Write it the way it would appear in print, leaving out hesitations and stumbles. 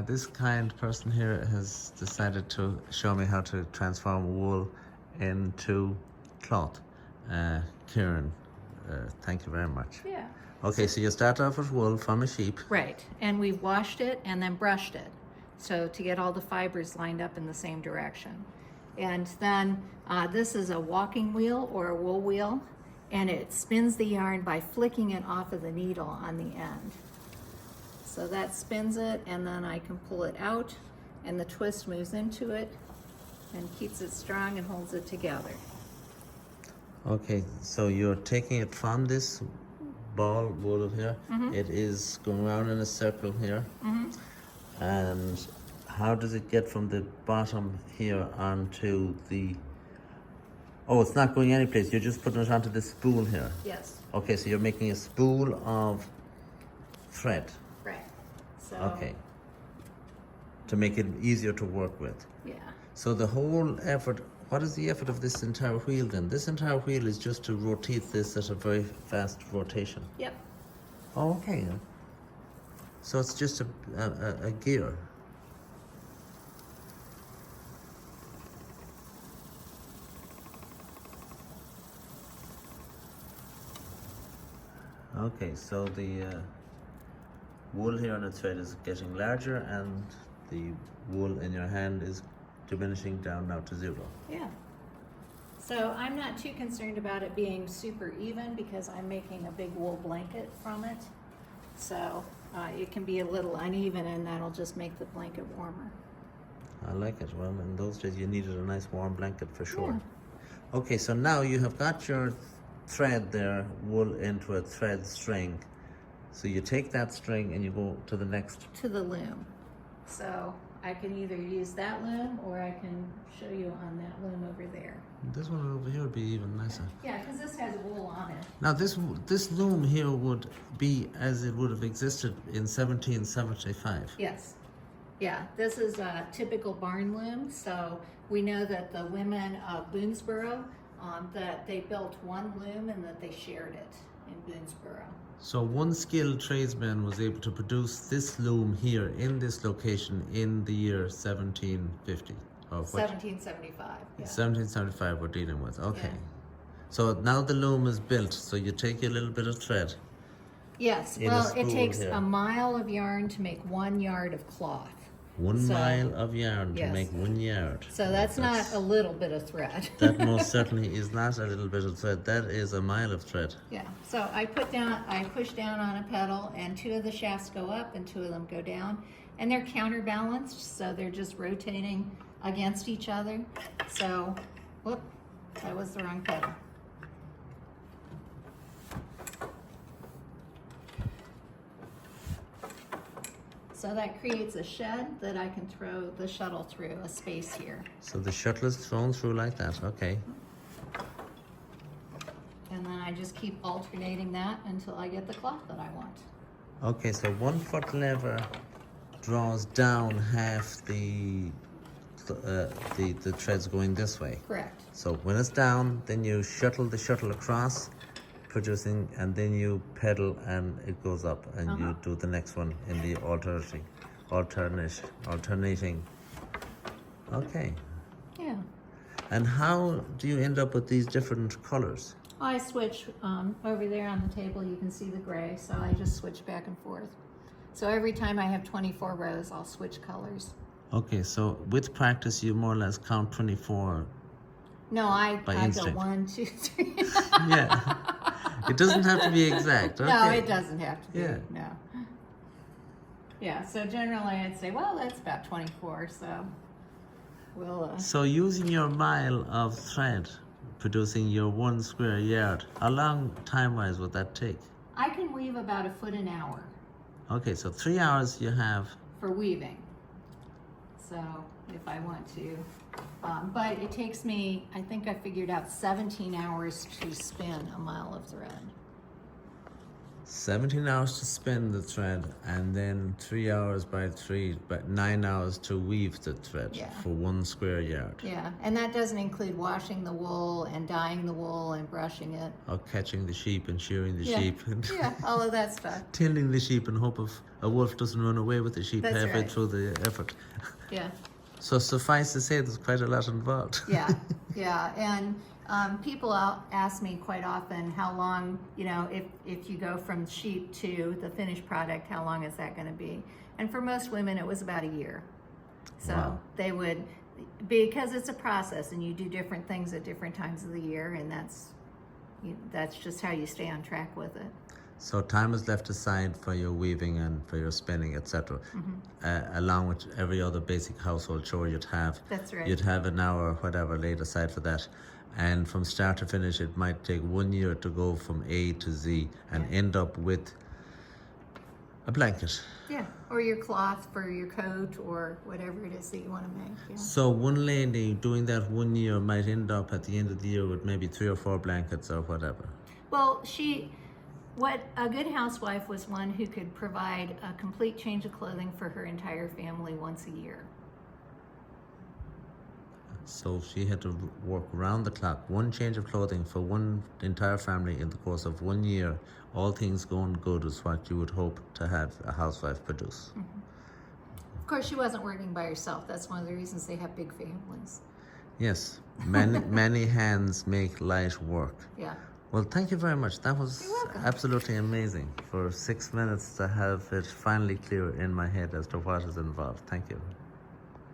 This kind person here has decided to show me how to transform wool into cloth. Kieran, thank you very much. Yeah. Okay, so you start off with wool from a sheep. Right, and we've washed it and then brushed it. So to get all the fibers lined up in the same direction. And then this is a walking wheel or a wool wheel, and it spins the yarn by flicking it off of the needle on the end. So that spins it, and then I can pull it out, and the twist moves into it and keeps it strong and holds it together. Okay, so you're taking it from this ball wool here. It is going around in a circle here. And how does it get from the bottom here onto the... Oh, it's not going anyplace. You're just putting it onto this spool here. Yes. Okay, so you're making a spool of thread. Right. So. Okay. To make it easier to work with. Yeah. So the whole effort, what is the effort of this entire wheel then? This entire wheel is just to rotate this at a very fast rotation. Yep. Oh, okay. So it's just a gear. Okay, so the wool here on the thread is getting larger and the wool in your hand is diminishing down now to 0. Yeah. So I'm not too concerned about it being super even because I'm making a big wool blanket from it. So it can be a little uneven, and that'll just make the blanket warmer. I like it. Well, in those days you needed a nice warm blanket for sure. Yeah. Okay, so now you have got your thread there, wool into a thread string. So you take that string and you go to the next. To the loom. So I can either use that loom, or I can show you on that loom over there. This one over here would be even nicer. Yeah, because this has wool on it. Now this loom here would be as it would have existed in 1775. Yes. Yeah, this is a typical barn loom. So we know that the women of Boonesboro, that they built one loom and that they shared it in Boonesboro. So one skilled tradesman was able to produce this loom here in this location in the year 1750. Or what? 1775. Yeah. 1775 we're dealing with. Okay. Yeah. So now the loom is built. So you take a little bit of thread. Yes, In a well, it spool takes here. a mile of yarn to make 1 yard of cloth. 1 So- mile of yarn to Yes. make 1 yard. So that's not a little bit of thread. That most certainly is not a little bit of thread. That is a mile of thread. Yeah, so I push down on a pedal, and 2 of the shafts go up and 2 of them go down, and they're counterbalanced, so they're just rotating against each other. So, whoop, that was the wrong pedal. So that creates a shed that I can throw the shuttle through, a space here. So the shuttle is thrown through like that. Okay. And then I just keep alternating that until I get the cloth that I want. Okay, so 1 foot lever draws down half the threads going this way. Correct. So when it's down, then you shuttle the shuttle across, producing, and then you pedal and it goes up, and you do the next one in the alternating. Okay. Yeah. And how do you end up with these different colors? I switch over there on the table. You can see the gray, so I just switch back and forth. So every time I have 24 rows, I'll switch colors. Okay, so with practice, you more or less count 24. No, I go instinct. 1, 2, 3. Yeah. It doesn't have to be exact. Okay. No, it doesn't have to be. Yeah. No. Yeah, so generally I'd say, well, that's about 24, so we'll... So using your mile of thread, producing your 1 square yard, how long time-wise would that take? I can weave about 1 foot an hour Okay, so 3 hours you have. for weaving. So if I want to, but it takes me, I think I figured out 17 hours to spin a mile of thread. 17 hours to spin the thread, and then 3 hours by 3, but 9 hours to weave the thread Yeah. for 1 square yard. Yeah, and that doesn't include washing the wool and dyeing the wool and brushing it. Or catching the sheep and shearing the Yeah. sheep and Yeah, all of that stuff. tending the sheep in hope of a wolf doesn't run away with the sheep That's halfway right. through the effort. Yeah. So suffice to say, there's quite a lot involved. Yeah, yeah, and people ask me quite often how long, you know, if you go from sheep to the finished product, how long is that going to be? And for most women, it was about a year. So Wow. they would, because it's a process, and you do different things at different times of the year, and that's just how you stay on track with it. So time is left aside for your weaving and for your spinning, etc. Along with every other basic household chore you'd have. That's right. You'd have an hour or whatever laid aside for that. And from start to finish, it might take 1 year to go from A to Z and Yeah. end up with a blanket. Yeah, or your cloth for your coat or whatever it is that you want to make. Yeah. So one lady doing that 1 year might end up at the end of the year with maybe 3 or 4 blankets or whatever. Well, what a good housewife was one who could provide a complete change of clothing for her entire family once a year. So she had to work round the clock, 1 change of clothing for one entire family in the course of 1 year. All things going good is what you would hope to have a housewife produce. Of course, she wasn't working by herself. That's one of the reasons they have big families. Yes, many hands make light work. Yeah. Well, thank you very much. That was You're welcome. absolutely amazing. For 6 minutes to have it finally clear in my head as to what is involved. Thank you.